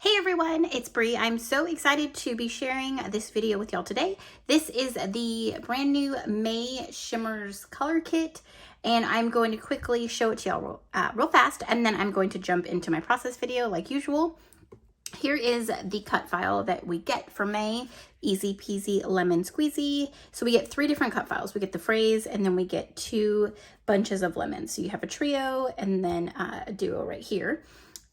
Hey everyone, it's Bri. I'm so excited to be sharing this video with y'all today. This is the brand new May Shimmerz color kit, and I'm going to quickly show it to y'all real fast, and then I'm going to jump into my process video like usual. Here is the cut file that we get for May. Easy peasy lemon squeezy. So we get 3 different cut files. We get the phrase, and then we get 2 bunches of lemons. So you have a trio and then a duo right here.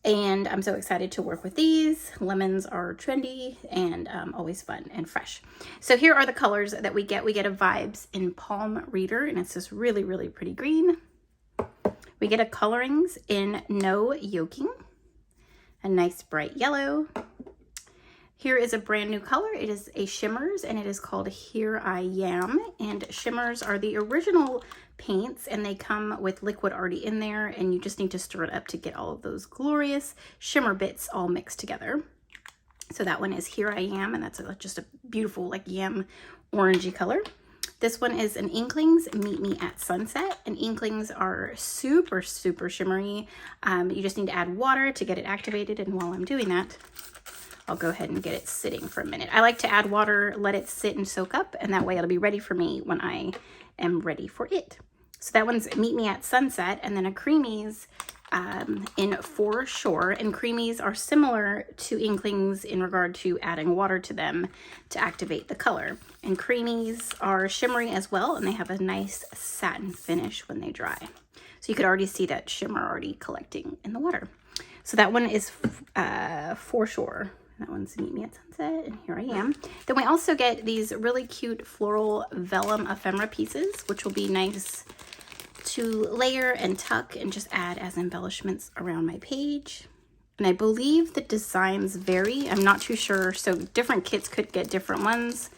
And I'm so excited to work with these. Lemons are trendy and always fun and fresh. So here are the colors that we get. We get a Vibes in Palm Reader, and it's this really, really pretty green. We get a Colorings in No Yoking, a nice bright yellow. Here is a brand new color. It is a Shimmerz, and it is called Here I Am. And Shimmerz are the original paints, and they come with liquid already in there, and you just need to stir it up to get all of those glorious shimmer bits all mixed together. So that one is Here I Am, and that's just a beautiful like yam orangey color. This one is an Inklings Meet Me at Sunset, and Inklings are super, super shimmery. You just need to add water to get it activated, and while I'm doing that, I'll go ahead and get it sitting for a minute. I like to add water, let it sit and soak up, and that way it'll be ready for me when I am ready for it. So that one's Meet Me at Sunset, and then a Creamies in For Sure. And Creamies are similar to Inklings in regard to adding water to them to activate the color. And Creamies are shimmery as well, and they have a nice satin finish when they dry. So you could already see that shimmer already collecting in the water. So that one is For Sure. That one's Meet Me at Sunset, and Here I Am. Then we also get these really cute floral Vellum Ephemera pieces, which will be nice to layer and tuck and just add as embellishments around my page. And I believe the designs vary. I'm not too sure. So different kits could get different ones.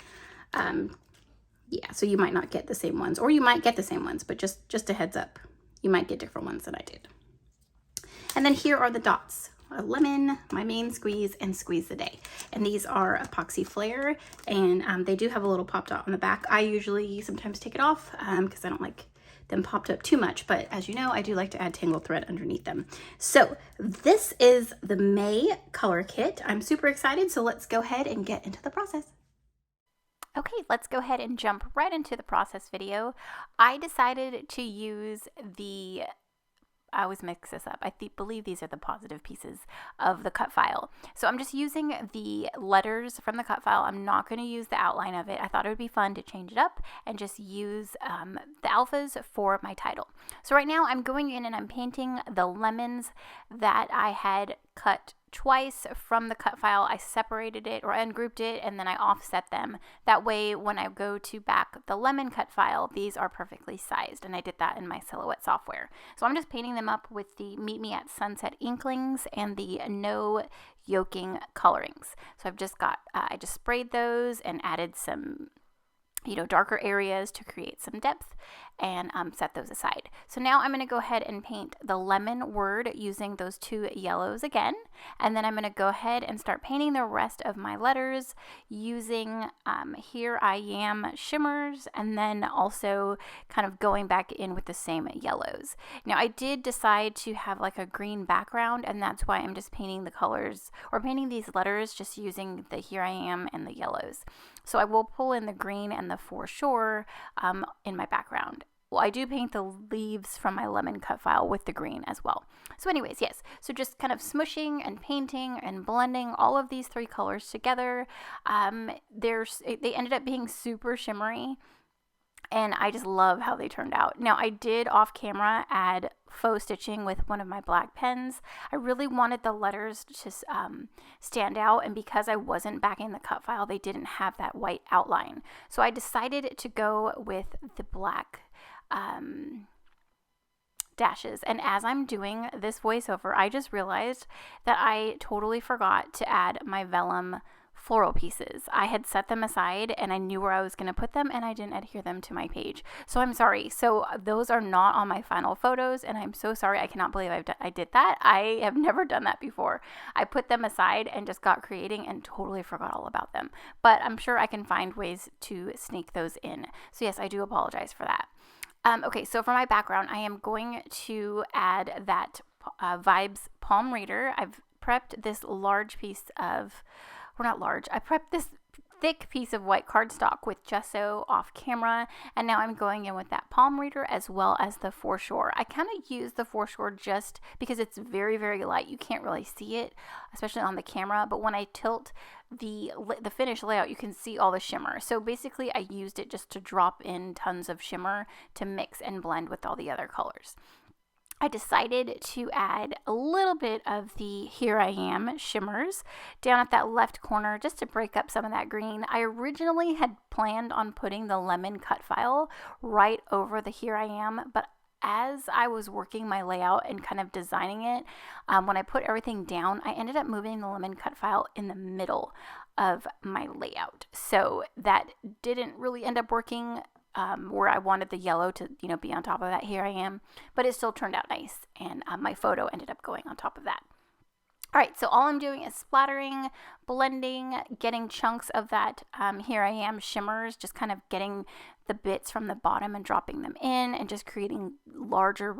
Yeah, so you might not get the same ones, or you might get the same ones, but just a heads up, you might get different ones than I did. And then here are the dots. A lemon, my main squeeze, and Squeeze the Day. And these are epoxy flare, and they do have a little pop dot on the back. I usually sometimes take it off because I don't like them popped up too much, but as you know, I do like to add tangle thread underneath them. So this is the May color kit. I'm super excited, so let's go ahead and get into the process. Okay, let's go ahead and jump right into the process video. I decided to use I always mix this up. I believe these are the positive pieces of the cut file. So I'm just using the letters from the cut file. I'm not going to use the outline of it. I thought it would be fun to change it up and just use the alphas for my title. So right now I'm going in and I'm painting the lemons that I had cut twice from the cut file. I separated it or ungrouped it, and then I offset them. That way when I go to back the lemon cut file, these are perfectly sized, and I did that in my Silhouette software. So I'm just painting them up with the Meet Me at Sunset Inklings and the No Yoking colorings. So I've just got, I just sprayed those and added some darker areas to create some depth, and set those aside. So now I'm going to go ahead and paint the lemon word using those 2 yellows again, and then I'm going to go ahead and start painting the rest of my letters using Here I Am Shimmerz, and then also kind of going back in with the same yellows. Now I did decide to have like a green background, and that's why I'm just painting the colors or painting these letters just using the Here I Am and the yellows. So I will pull in the green and the For Sure in my background. Well, I do paint the leaves from my lemon cut file with the green as well. So anyways, yes, so just kind of smushing and painting and blending all of these 3 colors together. They ended up being super shimmery, and I just love how they turned out. Now, I did off camera add faux stitching with one of my black pens. I really wanted the letters to stand out, and because I wasn't backing the cut file, they didn't have that white outline. So I decided to go with the black dashes. And as I'm doing this voiceover, I just realized that I totally forgot to add my vellum floral pieces. I had set them aside and I knew where I was going to put them, and I didn't adhere them to my page. So I'm sorry. So those are not on my final photos, and I'm so sorry. I cannot believe I did that. I have never done that before. I put them aside and just got creating and totally forgot all about them. But I'm sure I can find ways to sneak those in. So yes, I do apologize for that. Okay, so for my background, I am going to add that Vibes palm reader. I've prepped this large piece of, or not large, I prepped this thick piece of white cardstock with gesso off camera, and now I'm going in with that palm reader as well as the foreshore. I kind of use the foreshore just because it's very, very light. You can't really see it, especially on the camera, but when I tilt the finished layout, you can see all the shimmer. So basically I used it just to drop in tons of shimmer to mix and blend with all the other colors. I decided to add a little bit of the Here I Am Shimmerz down at that left corner just to break up some of that green. I originally had planned on putting the lemon cut file right over the Here I Am, but as I was working my layout and kind of designing it, when I put everything down, I ended up moving the lemon cut file in the middle of my layout. So that didn't really end up working where I wanted the yellow to, be on top of that Here I Am, but it still turned out nice, and my photo ended up going on top of that. All right, so all I'm doing is splattering, blending, getting chunks of that Here I Am Shimmerz, just kind of getting the bits from the bottom and dropping them in, and just creating larger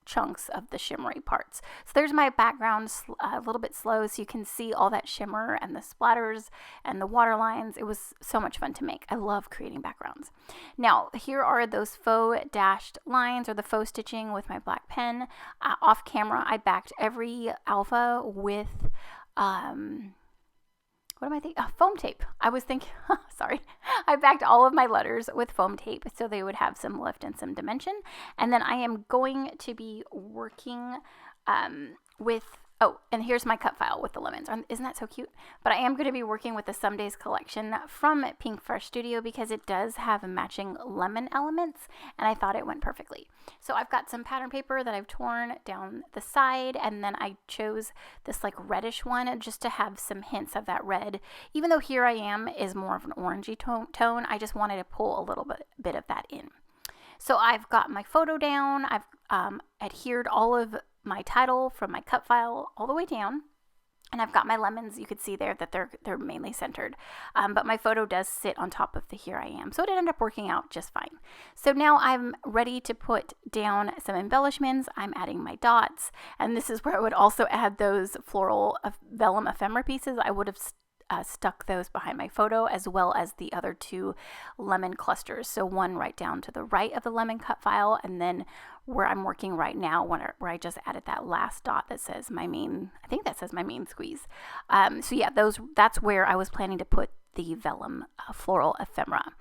chunks of the shimmery parts. So there's my background a little bit slow so you can see all that shimmer and the splatters and the water lines. It was so much fun to make. I love creating backgrounds. Now here are those faux dashed lines, or the faux stitching with my black pen. Off camera I backed every alpha with foam tape. I was thinking, sorry, I backed all of my letters with foam tape so they would have some lift and some dimension. And then I am going to be working with, and here's my cut file with the lemons. Isn't that so cute? But I am going to be working with the Some Days collection from Pink Fresh Studio because it does have matching lemon elements, and I thought it went perfectly. So I've got some pattern paper that I've torn down the side, and then I chose this like reddish one just to have some hints of that red. Even though Here I Am is more of an orangey tone, I just wanted to pull a little bit of that in. So I've got my photo down. I've adhered all of my title from my cut file all the way down, and I've got my lemons. You could see there that they're mainly centered, but my photo does sit on top of the Here I Am, so it ended up working out just fine. So now I'm ready to put down some embellishments. I'm adding my dots, and this is where I would also add those floral Vellum Ephemera pieces. I would have stuck those behind my photo, as well as the other two lemon clusters. So one right down to the right of the lemon cut file, and then where I'm working right now, where I just added that last dot that says my main, I think that says my main squeeze. So yeah, that's where I was planning to put the Vellum floral ephemera.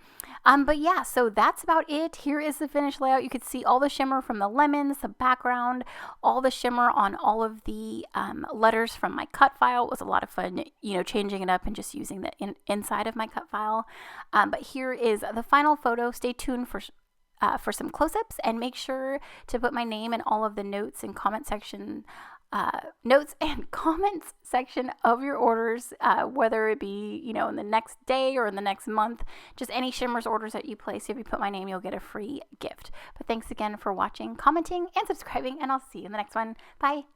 But yeah, so that's about it. Here is the finished layout. You could see all the shimmer from the lemons, the background, all the shimmer on all of the letters from my cut file. It was a lot of fun, changing it up and just using the inside of my cut file. But here is the final photo. Stay tuned for some close-ups, and make sure to put my name in all of the notes and comments section of your orders, whether it be, in the next day or in the next month. Just any Shimmerz orders that you place, if you put my name, you'll get a free gift. But thanks again for watching, commenting, and subscribing, and I'll see you in the next one. Bye.